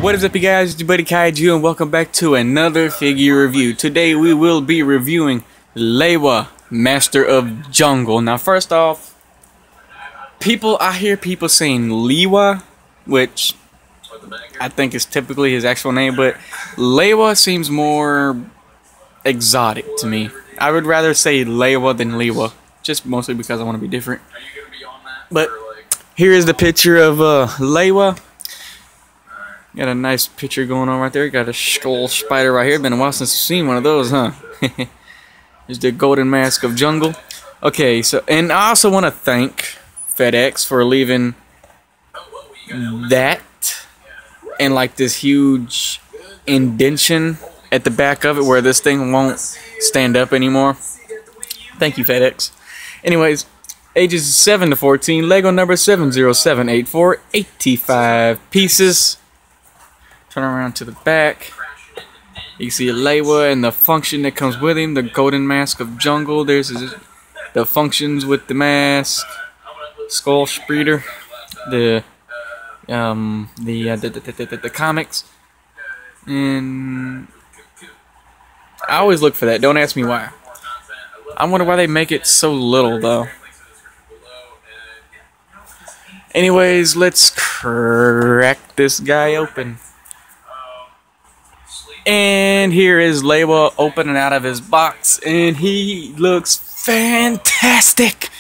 What is up, you guys? It's your buddy Kaiju, and welcome back to another figure review. Today we will be reviewing Lewa, Master of Jungle. Now, first off, I hear people saying Lewa, which I think is typically his actual name, but Lewa seems more exotic to me. I would rather say Lewa than Lewa, just mostly because I want to be different. But here is the picture of Lewa. Got a nice picture going on right there. Got a skull spider right here. Been a while since I've seen one of those, huh? There's the golden mask of jungle. Okay, so, and I also want to thank FedEx for leaving that and like this huge indentation at the back of it where this thing won't stand up anymore. Thank you, FedEx. Anyways, ages 7 to 14, Lego number 70784, 85 pieces. Turn around to the back. You can see Lewa and the function that comes with him, the golden mask of jungle. There's the functions with the mask, skull spreader, the comics, and I always look for that. Don't ask me why. I wonder why they make it so little though. Anyways, let's crack this guy open. And here is Lewa opening out of his box, and he looks fantastic.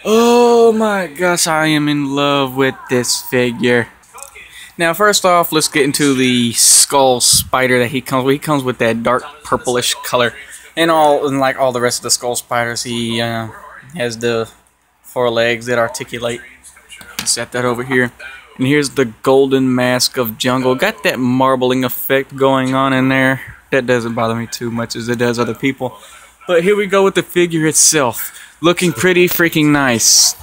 Oh my gosh, I am in love with this figure. Now, first off, let's get into the skull spider that he comes with. He comes with that dark purplish color, and like all the rest of the skull spiders, he has the 4 legs that articulate. Set that over here. And here's the golden mask of jungle. Got that marbling effect going on in there. That doesn't bother me too much as it does other people. But here we go with the figure itself. Looking pretty freaking nice.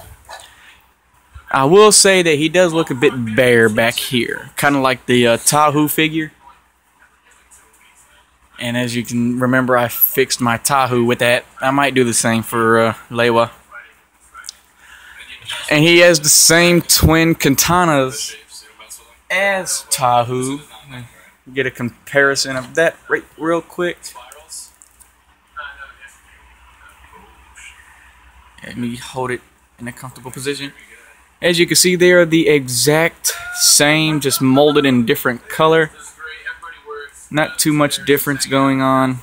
I will say that he does look a bit bare back here. Kind of like the Tahu figure. And as you can remember, I fixed my Tahu with that. I might do the same for Lewa. And he has the same twin katanas as Tahu. Get a comparison of that real quick. Let me hold it in a comfortable position. As you can see, they are the exact same, just molded in different color. Not too much difference going on.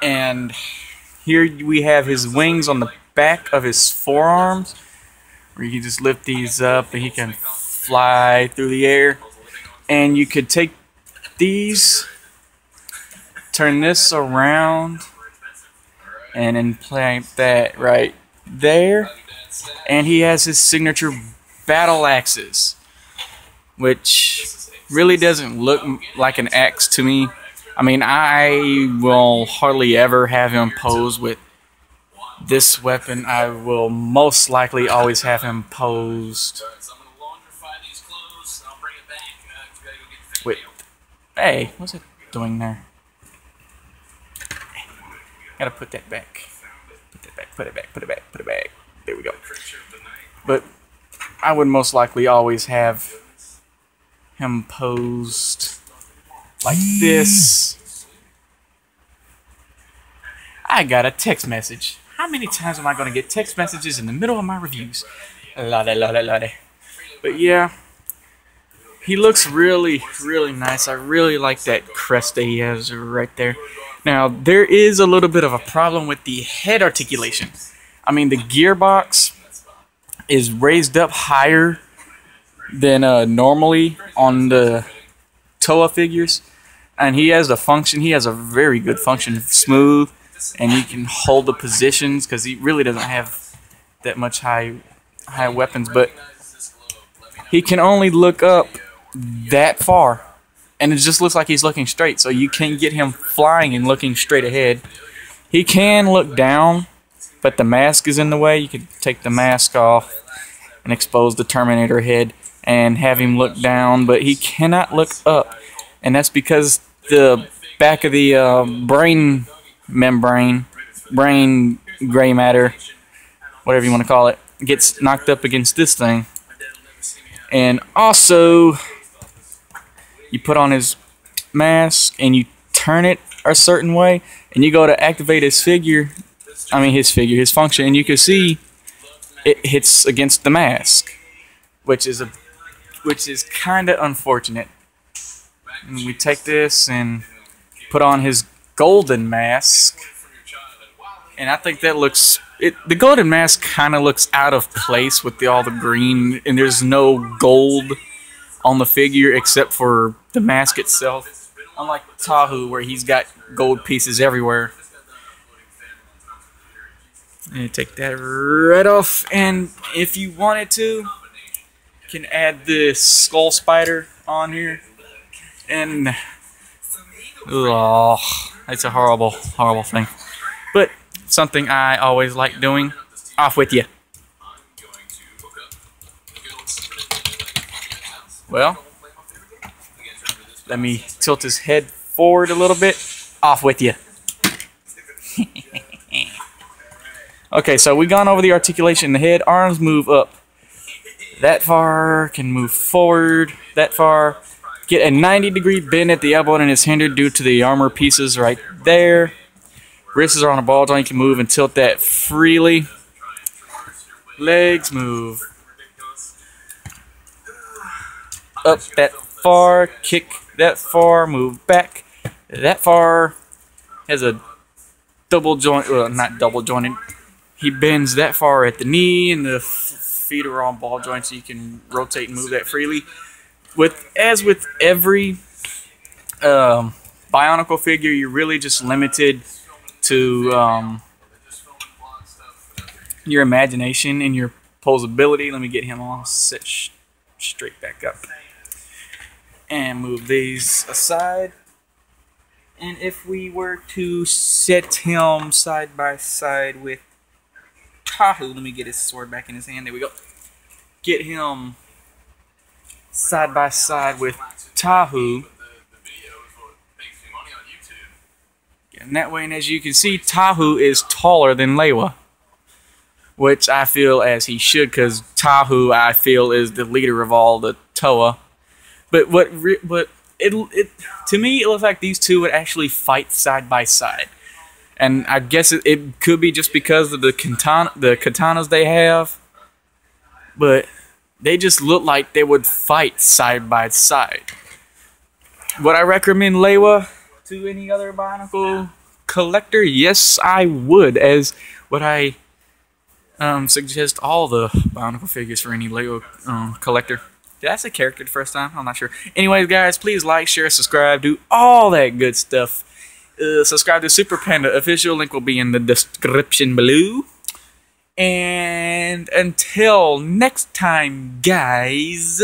And here we have his wings on the back of his forearms, where you can just lift these up and he can fly through the air. And you could take these, turn this around, and implant that right there. And he has his signature battle axes, which really doesn't look like an axe to me. I mean, I will hardly ever have him pose with this weapon. I will most likely always have him posed with... Hey, what's it doing there? Gotta put that back. Put that back, put it back, put it back, put it back. There we go. But I would most likely always have him posed like this. I got a text message. How many times am I going to get text messages in the middle of my reviews? Lade. But yeah, he looks really, really nice. I really like that crest that he has right there. Now, there is a little bit of a problem with the head articulation. I mean, the gearbox is raised up higher than normally on the Toa figures. And he has the function, he has a very good function, smooth, and he can hold the positions because he really doesn't have that much high weapons, but he can only look up that far, and it just looks like he's looking straight, so you can't get him flying and looking straight ahead. He can look down, but the mask is in the way. You could take the mask off and expose the Terminator head and have him look down, but he cannot look up. And that's because the back of the brain membrane, brain gray matter, whatever you want to call it, gets knocked up against this thing. And also, you put on his mask and you turn it a certain way, and you go to activate his figure. His function, and you can see it hits against the mask, which is kind of unfortunate. And we take this and put on his golden mask, and I think that looks. The golden mask kind of looks out of place with all the green, and there's no gold on the figure except for the mask itself. Unlike Tahu, where he's got gold pieces everywhere. And take that right off, and if you wanted to, you can add this skull spider on here. And oh, it's a horrible, horrible thing. But something I always like doing. Off with you. Well, let me tilt his head forward a little bit. Off with you. Okay, so we've gone over the articulation in the head. Arms move up that far, can move forward that far. Get a 90-degree bend at the elbow and is hindered due to the armor pieces right there. Wrists are on a ball joint. You can move and tilt that freely. Legs move up that far, kick that far, move back that far. Has a double joint, well, not double jointed. He bends that far at the knee, and the feet are on ball joints, so you can rotate and move that freely. As with every Bionicle figure, you're really just limited to your imagination and your posability. Let me get him all set straight back up. And move these aside. And if we were to set him side by side with Tahu, let me get his sword back in his hand. There we go. Get him side by side with Tahu. And that way, and as you can see, Tahu is taller than Lewa, which I feel as he should, because Tahu, I feel, is the leader of all the Toa. But to me, it looks like these two would actually fight side by side. And I guess it could be just because of the katanas they have, but they just look like they would fight side by side. Would I recommend Lewa to any other Bionicle collector? Yes, I would. As would I suggest all the Bionicle figures for any Lewa collector. Did I say character the first time? I'm not sure. Anyways, guys, please like, share, subscribe, do all that good stuff. Subscribe to Super Panda Official. Link will be in the description below. And until next time, guys.